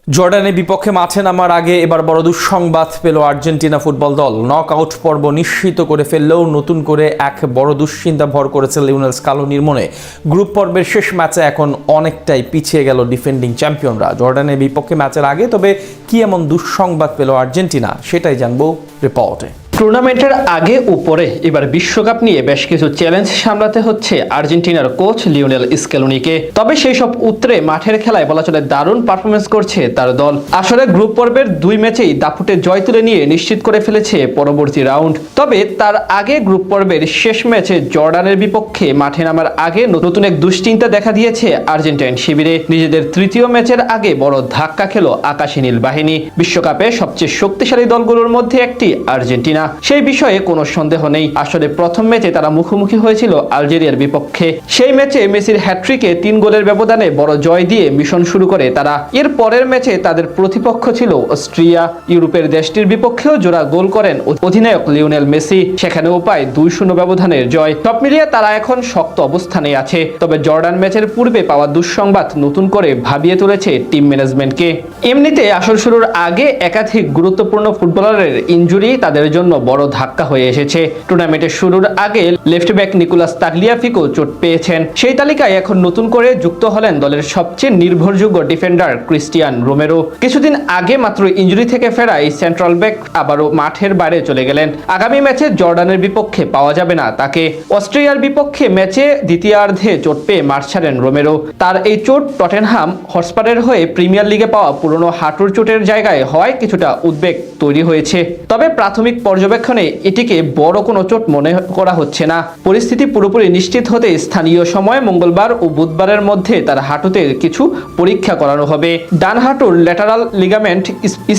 জর্ডানের বিপক্ষে মাঠে নামার আগে এবার বড় দুঃসংবাদ পেল আর্জেন্টিনা ফুটবল দল। নক আউট পর্ব নিশ্চিত করে ফেললেও নতুন করে এক বড় দুশ্চিন্তা ভর করেছে লিওনেল স্কালোনির মনে। গ্রুপ পর্বের শেষ ম্যাচে এখন অনেকটাই পিছিয়ে গেল ডিফেন্ডিং চ্যাম্পিয়নরা জর্ডানের বিপক্ষে ম্যাচের আগে। তবে কি এমন দুঃসংবাদ পেল আর্জেন্টিনা, সেটাই জানবো রিপোর্টে। টুর্নামেন্টের আগে ও পরে এবার বিশ্বকাপ নিয়ে বেশ কিছু চ্যালেঞ্জ সামলাতে হচ্ছে আর্জেন্টিনার কোচ লিওনেল স্কেলোনিকে। তবে সেই সব উত্তরে মাঠের খেলায় বলা চলে দারুণ পারফরমেন্স করছে তার দল। আসলে গ্রুপ পর্বের দুই ম্যাচেই দাপুটে জয় তুলে নিয়ে নিশ্চিত করে ফেলেছে পরবর্তী রাউন্ড। তবে তার আগে গ্রুপ পর্বের শেষ ম্যাচে জর্ডানের বিপক্ষে মাঠে নামার আগে নতুন এক দুশ্চিন্তা দেখা দিয়েছে আর্জেন্টাইন শিবিরে। নিজেদের তৃতীয় ম্যাচের আগে বড় ধাক্কা খেল আকাশী নীল বাহিনী। বিশ্বকাপে সবচেয়ে শক্তিশালী দলগুলোর মধ্যে একটি আর্জেন্টিনা, সেই বিষয়ে কোনো সন্দেহ নেই। আসলে প্রথম ম্যাচে তারা মুখোমুখি হয়েছিল আলজেরিয়ার বিপক্ষে। সেই ম্যাচে মেসির হ্যাট্রিকে 3 গোলের ব্যবধানে বড় জয় দিয়ে মিশন শুরু করে তারা। এর পরের ম্যাচে তাদের প্রতিপক্ষ ছিল অস্ট্রিয়া। ইউরোপের দেশটির বিপক্ষেও জোড়া গোল করেন অধিনায়ক লিওনেল মেসি, সেখানেও পায় 2-0 ব্যবধানের জয়। সব মিলিয়ে তারা এখন শক্ত অবস্থানে আছে। তবে জর্ডান ম্যাচের পূর্বে পাওয়া দুঃসংবাদ নতুন করে ভাবিয়ে তুলেছে টিম ম্যানেজমেন্টকে। এমনিতে আসর শুরুর আগে একাধিক গুরুত্বপূর্ণ ফুটবলারের ইনজুরি তাদের জন্য বড় ধাক্কা হয়ে এসেছে। টুর্নামেন্টের শুরুর আগে লেফট ব্যাক নিকোলাস তাগলিয়াফিকো চোট পেয়েছেন। সেই তালিকায় এখন নতুন করে যুক্ত হলেন দলের সবচেয়ে নির্ভরযোগ্য ডিফেন্ডার ক্রিস্টিয়ান রোমেরো। কিছুদিন আগে মাত্র ইনজুরি থেকে ফেরা এই সেন্ট্রাল ব্যাক আবারও মাঠের বাইরে চলে গেলেন। আগামী ম্যাচে জর্ডানের বিপক্ষে পাওয়া যাবে না তাকে। অস্ট্রিয়ার বিপক্ষে ম্যাচে দ্বিতীয়ার্ধে চোট পেয়ে মাঠ ছাড়েন রোমেরো। তার এই চোট টটেনহাম হটস্পারের হয়ে প্রিমিয়ার লিগে পাওয়া পুরনো হাঁটুর চোটের জায়গায় হওয়ায় কিছুটা উদ্বেগ তৈরি হয়েছে। তবে প্রাথমিক পর্যবেক্ষণে এটিকে বড় কোনো চোট মনে করা হচ্ছে না। পরিস্থিতি পুরোপুরি নিশ্চিত হতে স্থানীয় সময় মঙ্গলবার ও বুধবারের মধ্যে তার হাঁটুতে কিছু পরীক্ষা করানো হবে। ডান হাঁটুর ল্যাটারাল লিগামেন্ট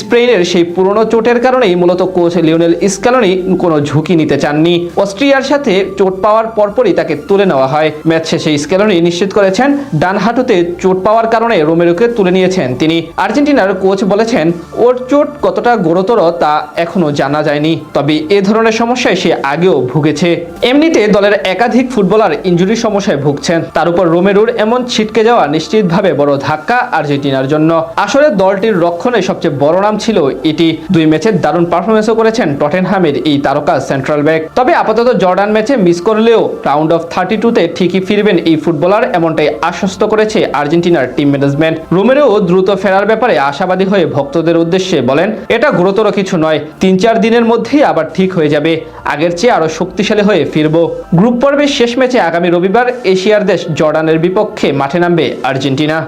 স্প্রেইনের সেই পুরনো চোটের কারণেই মূলত কোচ লিওনেল স্ক্যালোনি কোনো ঝুঁকি নিতে চাননি। অস্ট্রিয়ার সাথে চোট পাওয়ার পরপরই তাকে তুলে নেওয়া হয়। ম্যাচ শেষে স্ক্যালোনি নিশ্চিত করেছেন ডান হাঁটুতে চোট পাওয়ার কারণে রোমেরোকে তুলে নিয়েছেন তিনি। আর্জেন্টিনার কোচ বলেছেন ওর চোট কতটা গুরুতর তা এখনো জানা যায়নি, তবে এ ধরনের সমস্যায় সে আগেও ভুগেছে। এমনিতে দলের একাধিক ফুটবলার ইনজুরি সমস্যায় ভুগছেন, তার উপর রোমেরোর এমন ছিটকে যাওয়া নিশ্চিতভাবে বড় ধাক্কা আর্জেন্টিনার জন্য। আসলে দলটির রক্ষণে সবচেয়ে বড় নাম ছিল এটি। 2 ম্যাচে দারুণ পারফরমেন্সও করেছেন টটেনহামের এই তারকা সেন্ট্রাল ব্যাক। তবে আপাতত জর্ডান ম্যাচে মিস করলেও রাউন্ড অফ 32-তে ঠিকই ফিরবেন এই ফুটবলার, এমনটাই আশ্বস্ত করেছে আর্জেন্টিনার টিম ম্যানেজমেন্ট। রোমেরো দ্রুত ফেরার ব্যাপারে আশাবাদী হয়ে ভক্তদের উদ্দেশ্যে বলেন, এটা গুরুতর কিছু নয়, 3-4 দিনের মধ্যেই আবার ঠিক হয়ে যাবে, আগের চেয়ে আরো শক্তিশালী হয়ে ফিরবো। গ্রুপ পর্বের শেষ ম্যাচে আগামী রবিবার এশিয়ার দেশ জর্ডানের বিপক্ষে মাঠে নামবে আর্জেন্টিনা।